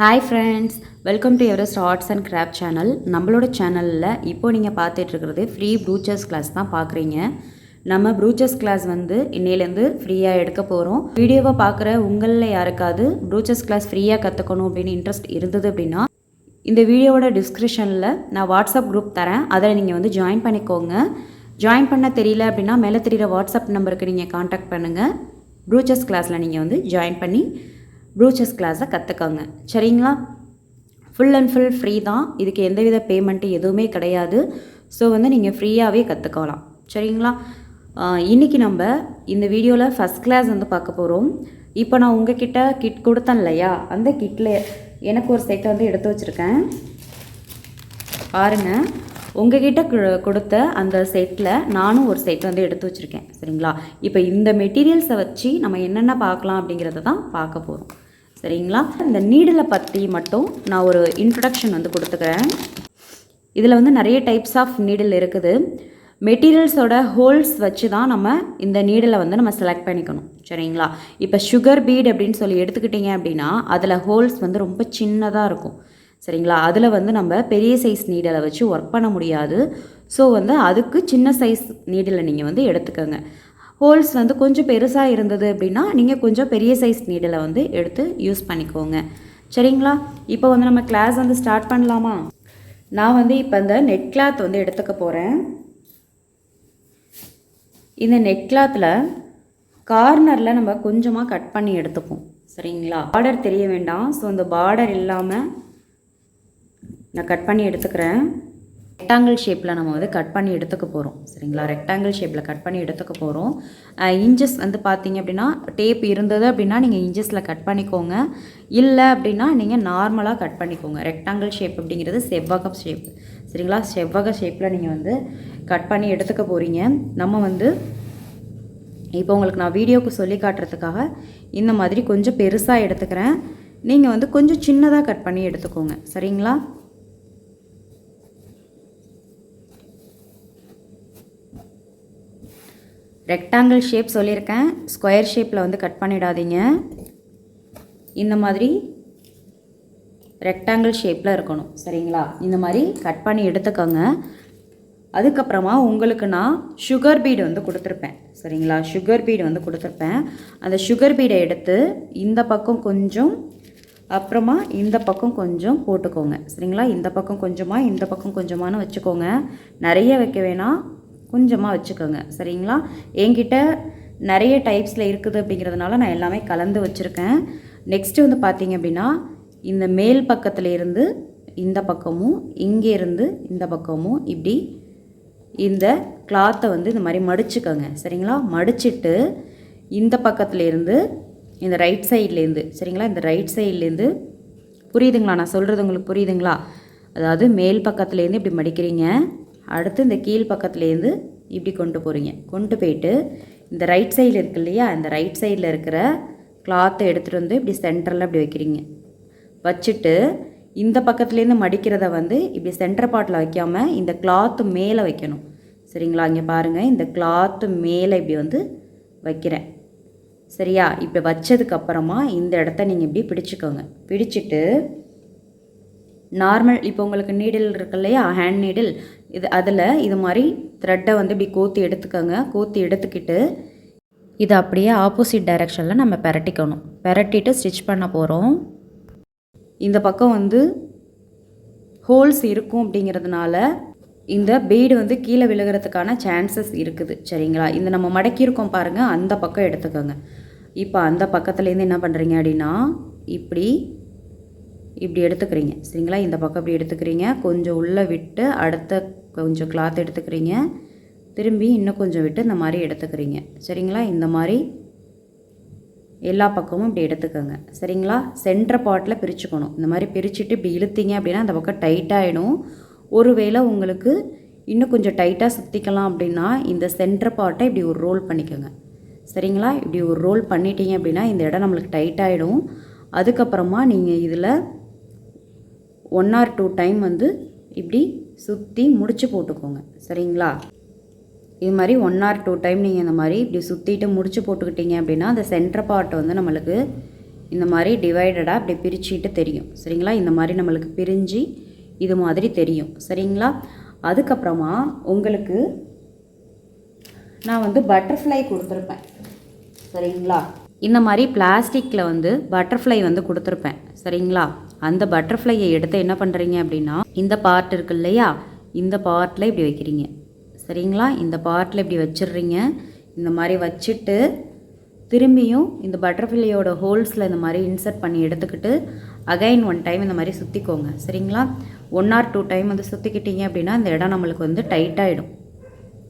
Hi friends, welcome to Everest arts and craft channel. நம்மளோட சேனலில் இப்போ நீங்கள் பார்த்துட்ருக்கிறது ஃப்ரீ ப்ரூச்சர்ஸ் கிளாஸ் தான் பார்க்குறீங்க. நம்ம ப்ரூச்சர்ஸ் கிளாஸ் இன்னையிலேருந்து ஃப்ரீயாக எடுக்க போகிறோம். வீடியோவை பார்க்குற உங்களில் யாருக்காவது ப்ரூச்சர்ஸ் கிளாஸ் ஃப்ரீயாக கற்றுக்கணும் அப்படின்னு இன்ட்ரெஸ்ட் இருந்தது அப்படின்னா இந்த வீடியோவோட டிஸ்கிரிப்ஷனில் நான் வாட்ஸ்அப் குரூப் தரேன். அதில் நீங்கள் ஜாயின் பண்ணிக்கோங்க. ஜாயின் பண்ண தெரியல அப்படின்னா மேலே தெரிகிற வாட்ஸ்அப் நம்பருக்கு நீங்கள் காண்டாக்ட் பண்ணுங்கள். ப்ரூச்சர்ஸ் கிளாஸில் நீங்கள் ஜாயின் பண்ணி ப்ரூச்சர்ஸ் கிளாஸை கற்றுக்கோங்க. சரிங்களா? ஃபுல் அண்ட் ஃபுல் ஃப்ரீ தான். இதுக்கு எந்தவித பேமெண்ட்டு எதுவுமே கிடையாது. ஸோ நீங்கள் ஃப்ரீயாகவே கற்றுக்கலாம். சரிங்களா? இன்றைக்கி நம்ம இந்த வீடியோவில் ஃபஸ்ட் கிளாஸ் பார்க்க போகிறோம். இப்போ நான் உங்ககிட்ட கிட் கொடுத்தேன் இல்லையா, அந்த கிட்டில் எனக்கு ஒரு செட்டை எடுத்து வச்சுருக்கேன். பாருங்கள், உங்ககிட்ட கொடுத்த அந்த செட்டில் நானும் ஒரு செட் எடுத்து வச்சுருக்கேன். சரிங்களா? இப்போ இந்த மெட்டீரியல்ஸை வச்சு நம்ம என்னென்ன பார்க்கலாம் அப்படிங்கிறத தான் பார்க்க போகிறோம். சரிங்களா? இந்த நீடிலை பற்றி மட்டும் நான் ஒரு இன்ட்ரடக்ஷன் கொடுத்துக்கிறேன். இதில் நிறைய டைப்ஸ் ஆஃப் நீடில் இருக்குது. மெட்டீரியல்ஸோட ஹோல்ஸ் வச்சு தான் நம்ம இந்த நீடிலை நம்ம செலக்ட் பண்ணிக்கணும். சரிங்களா? இப்போ சுகர் பீட் அப்படின்னு சொல்லி எடுத்துக்கிட்டிங்க அப்படின்னா அதில் ஹோல்ஸ் ரொம்ப சின்னதாக இருக்கும். சரிங்களா? அதில் நம்ம பெரிய சைஸ் நீடிலை வச்சு ஒர்க் பண்ண முடியாது. ஸோ அதுக்கு சின்ன சைஸ் நீடிலை நீங்கள் எடுத்துக்கோங்க. ஹோல்ஸ் கொஞ்சம் பெருசாக இருந்தது அப்படின்னா நீங்கள் கொஞ்சம் பெரிய சைஸ் நீடிலை எடுத்து யூஸ் பண்ணிக்கோங்க. சரிங்களா? இப்போ நம்ம கிளாஸ் ஸ்டார்ட் பண்ணலாமா? நான் இப்போ இந்த நெட் கிளாத் எடுத்துக்க போகிறேன். இந்த நெட் கிளாத்தில் கார்னரில் நம்ம கொஞ்சமாக கட் பண்ணி எடுத்துப்போம். சரிங்களா? பார்டர் தெரிய வேண்டாம். ஸோ இந்த பார்டர் இல்லாமல் நான் கட் பண்ணி எடுத்துக்கிறேன். ரெக்டாங்கிள் ஷேப்பில் நம்ம கட் பண்ணி எடுத்துக்க போகிறோம். சரிங்களா? ரெக்டாங்கிள் ஷேப்பில் கட் பண்ணி எடுத்துக்க போகிறோம். இன்ச்சஸ் பார்த்தீங்க அப்படின்னா டேப் இருந்தது அப்படின்னா நீங்கள் இன்ச்சஸில் கட் பண்ணிக்கோங்க. இல்லை அப்படின்னா நீங்கள் நார்மலாக கட் பண்ணிக்கோங்க. ரெக்டாங்கிள் ஷேப் அப்படிங்கிறது செவ்வக ஷேப். சரிங்களா? செவ்வக ஷேப்பில் நீங்கள் கட் பண்ணி எடுத்துக்க போகிறீங்க. நம்ம இப்போ உங்களுக்கு நான் வீடியோவுக்கு சொல்லி காட்டுறதுக்காக இந்த மாதிரி கொஞ்சம் பெருசாக எடுத்துக்கிறேன். நீங்கள் கொஞ்சம் சின்னதாக கட் பண்ணி எடுத்துக்கோங்க. சரிங்களா? ரெக்டாங்கிள் ஷேப் சொல்லியிருக்கேன். ஸ்கொயர் ஷேப்பில் கட் பண்ணிடாதீங்க. இந்த மாதிரி ரெக்டாங்கிள் ஷேப்பில் இருக்கணும். சரிங்களா? இந்த மாதிரி கட் பண்ணி எடுத்துக்கோங்க. அதுக்கப்புறமா உங்களுக்கு நான் சுகர் பீடு கொடுத்துருப்பேன். சரிங்களா? சுகர் பீடு கொடுத்துருப்பேன். அந்த சுகர் பீடை எடுத்து இந்த பக்கம் கொஞ்சம், அப்புறமா இந்த பக்கம் கொஞ்சம் போட்டுக்கோங்க. சரிங்களா? இந்த பக்கம் கொஞ்சமாக, இந்த பக்கம் கொஞ்சமானு வச்சுக்கோங்க. நிறைய வைக்க வேணாம், கொஞ்சமாக வச்சுக்கோங்க. சரிங்களா? என்கிட்ட நிறைய டைப்ஸில் இருக்குது அப்படிங்கிறதுனால நான் எல்லாமே கலந்து வச்சுருக்கேன். நெக்ஸ்ட்டு பார்த்தீங்க அப்படின்னா இந்த மேல் பக்கத்தில் இருந்து இந்த பக்கமும், இங்கே இருந்து இந்த பக்கமும் இப்படி இந்த கிளாத்தை இந்த மாதிரி மடிச்சுக்கோங்க. சரிங்களா? மடிச்சுட்டு இந்த பக்கத்துலேருந்து இந்த ரைட் சைட்லேருந்து, சரிங்களா, இந்த ரைட் சைட்லேருந்து புரியுதுங்களா? நான் சொல்கிறது உங்களுக்கு புரியுதுங்களா? அதாவது மேல் பக்கத்துலேருந்து இப்படி மடிக்கிறீங்க. அடுத்து இந்த கீழ் பக்கத்துலேருந்து இப்படி கொண்டு போகிறீங்க. கொண்டு போயிட்டு இந்த ரைட் சைடில் இருக்கு இல்லையா, இந்த ரைட் சைடில் இருக்கிற கிளாத்தை எடுத்துகிட்டு இப்படி சென்டரில் இப்படி வைக்கிறீங்க. வச்சுட்டு இந்த பக்கத்துலேருந்து மடிக்கிறத இப்படி சென்டர் பார்ட்டில் வைக்காமல் இந்த கிளாத்து மேலே வைக்கணும். சரிங்களா? இங்கே பாருங்கள், இந்த கிளாத்து மேலே இப்படி வைக்கிறேன். சரியா? இப்போ வச்சதுக்கப்புறமா இந்த இடத்த நீங்கள் இப்படி பிடிச்சிக்கோங்க. பிடிச்சிட்டு நார்மல், இப்போ உங்களுக்கு நீடில் இருக்கு இல்லையா, ஹேண்ட் நீடில், அதில் இது மாதிரி த்ரெட்டை இப்படி கோத்தி எடுத்துக்கோங்க. கோத்தி எடுத்துக்கிட்டு இதை அப்படியே ஆப்போசிட் டைரெக்ஷனில் நம்ம பெரட்டிக்கணும். பெரட்டிட்டு ஸ்டிச் பண்ண போகிறோம். இந்த பக்கம் ஹோல்ஸ் இருக்கும் அப்படிங்கிறதுனால இந்த பீடு கீழே விழுகிறதுக்கான சான்சஸ் இருக்குது. சரிங்களா? இந்த நம்ம மடக்கியிருக்கோம் பாருங்கள், அந்த பக்கம் எடுத்துக்கோங்க. இப்போ அந்த பக்கத்துலேருந்து என்ன பண்ணுறீங்க அப்படின்னா இப்படி எடுத்துக்கிறீங்க. சரிங்களா? இந்த பக்கம் இப்படி எடுத்துக்கிறீங்க. கொஞ்சம் உள்ளே விட்டு அடுத்த கொஞ்சம் கிளாத் எடுத்துக்கிறீங்க. திரும்பி இன்னும் கொஞ்சம் விட்டு இந்த மாதிரி எடுத்துக்கிறீங்க. சரிங்களா? இந்த மாதிரி எல்லா பக்கமும் இப்படி எடுத்துக்கோங்க. சரிங்களா? சென்டர் பார்ட்டில் பிரிச்சுக்கணும். இந்த மாதிரி பிரிச்சுட்டு இப்படி இழுத்தீங்க அப்படின்னா அந்த பக்கம் டைட்டாகிடும். ஒருவேளை உங்களுக்கு இன்னும் கொஞ்சம் டைட்டாக சுற்றிக்கலாம் அப்படின்னா இந்த சென்டர் பார்ட்டை இப்படி ஒரு ரோல் பண்ணிக்கோங்க. சரிங்களா? இப்படி ஒரு ரோல் பண்ணிட்டீங்க அப்படின்னா இந்த இடம் நம்மளுக்கு டைட்டாகிடும். அதுக்கப்புறமா நீங்கள் இதில் 1 or 2 டைம் இப்படி சுற்றி முடிச்சு போட்டுக்கோங்க. சரிங்களா? இது மாதிரி 1 or 2 டைம் நீங்கள் இந்த மாதிரி இப்படி சுற்றிட்டு முடிச்சு போட்டுக்கிட்டீங்க அப்படின்னா அந்த சென்டர் பார்ட் நம்மளுக்கு இந்த மாதிரி டிவைடடாக இப்படி பிரிச்சுட்டு தெரியும் சரிங்களா. இந்த மாதிரி நம்மளுக்கு பிரிஞ்சு இது மாதிரி தெரியும் சரிங்களா. அதுக்கப்புறமா உங்களுக்கு நான் வந்து பட்டர்ஃப்ளை கொடுத்துருப்பேன் சரிங்களா. இந்த மாதிரி பிளாஸ்டிக்கில் வந்து பட்டர்ஃப்ளை வந்து கொடுத்துருப்பேன் சரிங்களா. அந்த பட்டர்ஃப்ளையை எடுத்து என்ன பண்ணுறீங்க அப்படின்னா, இந்த பார்ட் இருக்கு இல்லையா, இந்த பார்ட்டில் இப்படி வைக்கிறீங்க சரிங்களா. இந்த பார்ட்டில் இப்படி வச்சிடுறீங்க. இந்த மாதிரி வச்சுட்டு திரும்பியும் இந்த பட்டர்ஃப்ளையோட ஹோல்ஸில் இந்த மாதிரி இன்சர்ட் பண்ணி எடுத்துக்கிட்டு அகைன் 1 டைம் இந்த மாதிரி சுற்றிக்கோங்க சரிங்களா. 1 or 2 டைம் வந்து சுற்றிக்கிட்டீங்க அப்படின்னா இந்த இடம் நம்மளுக்கு வந்து டைட்டாகிடும்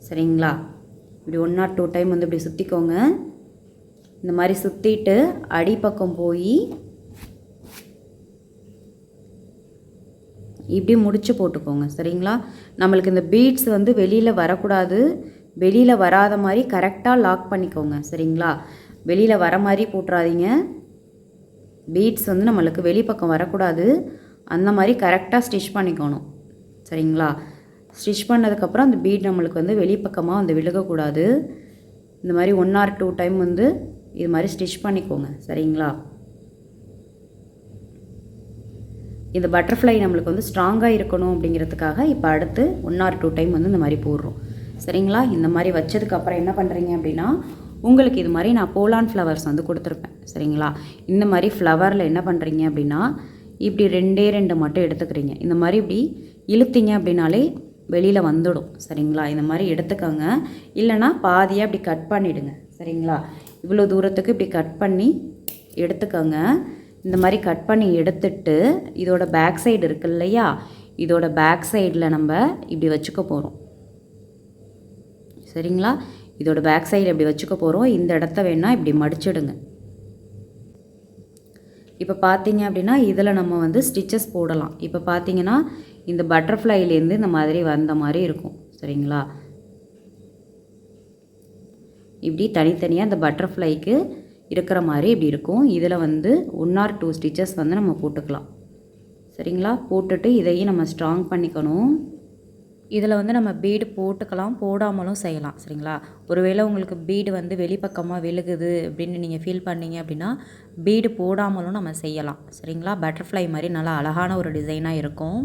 சரிங்களா. இப்படி 1 or 2 டைம் வந்து இப்படி சுற்றிக்கோங்க. இந்த மாதிரி சுற்றிட்டு அடிப்பக்கம் போய் இப்படி முடிச்சு போட்டுக்கோங்க சரிங்களா. நம்மளுக்கு இந்த பீட்ஸ் வந்து வெளியில் வரக்கூடாது, வெளியில் வராத மாதிரி கரெக்டாக லாக் பண்ணிக்கோங்க சரிங்களா. வெளியில் வர மாதிரி போட்டுறாதீங்க. பீட்ஸ் வந்து நம்மளுக்கு வெளிப்பக்கம் வரக்கூடாது, அந்த மாதிரி கரெக்டாக ஸ்டிச் பண்ணிக்கணும் சரிங்களா. ஸ்டிச் பண்ணதுக்கப்புறம் அந்த பீட் நம்மளுக்கு வந்து வெளிப்பக்கமாக வந்து விழுகக்கூடாது. இந்த மாதிரி 1 or 2 டைம் வந்து இது மாதிரி ஸ்டிச் பண்ணிக்கோங்க சரிங்களா. இந்த பட்டர்ஃப்ளை நம்மளுக்கு வந்து ஸ்ட்ராங்காக இருக்கணும் அப்படிங்கிறதுக்காக இப்போ அடுத்து 1 or 2 டைம் வந்து இந்த மாதிரி போடுறோம் சரிங்களா. இந்த மாதிரி வச்சதுக்கப்புறம் என்ன பண்ணுறீங்க அப்படின்னா, உங்களுக்கு இது மாதிரி நான் போலான் ஃப்ளவர்ஸ் வந்து கொடுத்துருப்பேன் சரிங்களா. இந்த மாதிரி ஃப்ளவரில் என்ன பண்ணுறீங்க அப்படின்னா, இப்படி 2 மட்டும் எடுத்துக்கிறீங்க. இந்த மாதிரி இப்படி இழுத்தீங்க அப்படின்னாலே வெளியில் வந்துடும் சரிங்களா. இந்த மாதிரி எடுத்துக்கோங்க. இல்லைனா பாதியாக இப்படி கட் பண்ணிவிடுங்க சரிங்களா. இவ்வளோ தூரத்துக்கு இப்படி கட் பண்ணி எடுத்துக்கோங்க. இந்த மாதிரி கட் பண்ணி எடுத்துட்டு இதோட பேக் சைடு இருக்கு இல்லையா, இதோட பேக் சைடில் நம்ம இப்படி வச்சுக்க போகிறோம் சரிங்களா. இதோட பேக் சைடு இப்படி வச்சுக்க போகிறோம். இந்த இடத்த வேணால் இப்படி மடிச்சிடுங்க. இப்போ பார்த்தீங்க அப்படின்னா இதில் நம்ம வந்து ஸ்டிச்சஸ் போடலாம். இப்போ பார்த்தீங்கன்னா இந்த பட்டர்ஃப்ளைலேருந்து இந்த மாதிரி வந்த மாதிரி இருக்கும் சரிங்களா. இப்படி தனித்தனியாக இந்த பட்டர்ஃப்ளைக்கு இருக்கிற மாதிரி இப்படி இருக்கும். இதில் வந்து 1 or 2 ஸ்டிச்சஸ் வந்து நம்ம போட்டுக்கலாம் சரிங்களா. போட்டுட்டு இதையும் நம்ம ஸ்ட்ராங் பண்ணிக்கணும். இதில் வந்து நம்ம பீடு போட்டுக்கலாம், போடாமலும் செய்யலாம் சரிங்களா. ஒருவேளை உங்களுக்கு பீடு வந்து வெளிப்பக்கமாக விழுகுது அப்படின்னு நீங்கள் ஃபீல் பண்ணீங்க அப்படின்னா பீடு போடாமலும் நம்ம செய்யலாம் சரிங்களா. பட்டர்ஃப்ளை மாதிரி நல்லா அழகான ஒரு டிசைனாக இருக்கும்.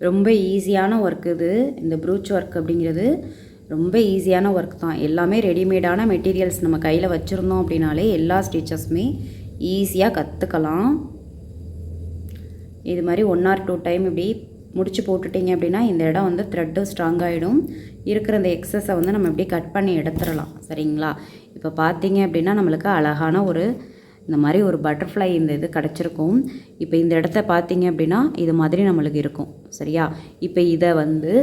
ரொம்ப ஈஸியான ஒர்க் இது. இந்த ப்ரூச் ஒர்க் அப்படிங்கிறது ரொம்ப ஈஸியான ஒர்க் தான். எல்லாமே ரெடிமேடான மெட்டீரியல்ஸ் நம்ம கையில் வச்சுருந்தோம் அப்படின்னாலே எல்லா ஸ்டிச்சஸுமே ஈஸியாக கற்றுக்கலாம். இது மாதிரி 1 or 2 டைம் இப்படி முடிச்சு போட்டுட்டிங்க அப்படின்னா இந்த இடம் வந்து த்ரெட்டும் ஸ்ட்ராங் ஆகிடும். இருக்கிற இந்த எக்ஸஸை வந்து நம்ம இப்படி கட் பண்ணி எடுத்துடலாம் சரிங்களா. இப்போ பார்த்தீங்க அப்படின்னா நம்மளுக்கு அழகான ஒரு இந்த மாதிரி ஒரு பட்டர்ஃப்ளை இந்த இது கிடச்சிருக்கும். இப்போ இந்த இடத்த பார்த்தீங்க அப்படின்னா இது மாதிரி நம்மளுக்கு இருக்கும் சரியா. இப்போ இதை வந்து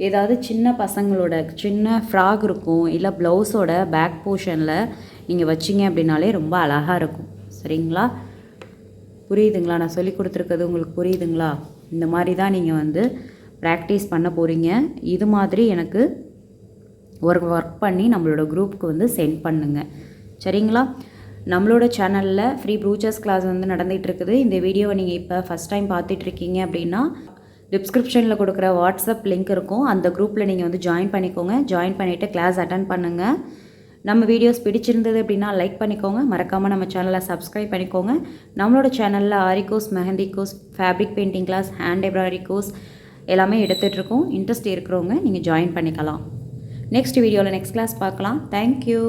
ஏதாவது சின்ன பசங்களோட சின்ன ஃப்ராக் இருக்கும், இல்லை ப்ளவுஸோட பேக் போர்ஷனில் நீங்கள் வச்சிங்க அப்படின்னாலே ரொம்ப அழகாக இருக்கும் சரிங்களா. புரியுதுங்களா, நான் சொல்லி கொடுத்துருக்கிறது உங்களுக்கு புரியுதுங்களா. இந்த மாதிரி தான் நீங்கள் வந்து ப்ராக்டிஸ் பண்ண போகிறீங்க. இது மாதிரி எனக்கு ஒர்க் பண்ணி நம்மளோட குரூப்புக்கு வந்து சென்ட் பண்ணுங்கள் சரிங்களா. நம்மளோட சேனலில் ஃப்ரீ ப்ரூச்சர்ஸ் கிளாஸ் வந்து நடந்துகிட்டு இருக்குது. இந்த வீடியோவை நீங்கள் இப்போ ஃபஸ்ட் டைம் பார்த்துட்ருக்கீங்க அப்படின்னா டிஸ்கிரிப்ஷனில் கொடுக்குற வாட்ஸ்அப் லிங்க் இருக்கும், அந்த குரூப்பில் நீங்கள் வந்து ஜாயின் பண்ணிக்கோங்க. ஜாயின் பண்ணிவிட்டு கிளாஸ் அட்டன் பண்ணுங்கள். நம்ம வீடியோஸ் பிடிச்சிருந்தது அப்படின்னா லைக் பண்ணிக்கோங்க. மறக்காமல் நம்ம சேனலை சப்ஸ்கிரைப் பண்ணிக்கோங்க. நம்மளோட சேனலில் aari course, mehndi course, fabric painting class, hand embroidery course எல்லாமே எடுத்துகிட்ருக்கோம். இன்ட்ரெஸ்ட் இருக்கிறவங்க நீங்கள் ஜாயின் பண்ணிக்கலாம். நெக்ஸ்ட் வீடியோவில் நெக்ஸ்ட் கிளாஸ் பார்க்கலாம். தேங்க்யூ.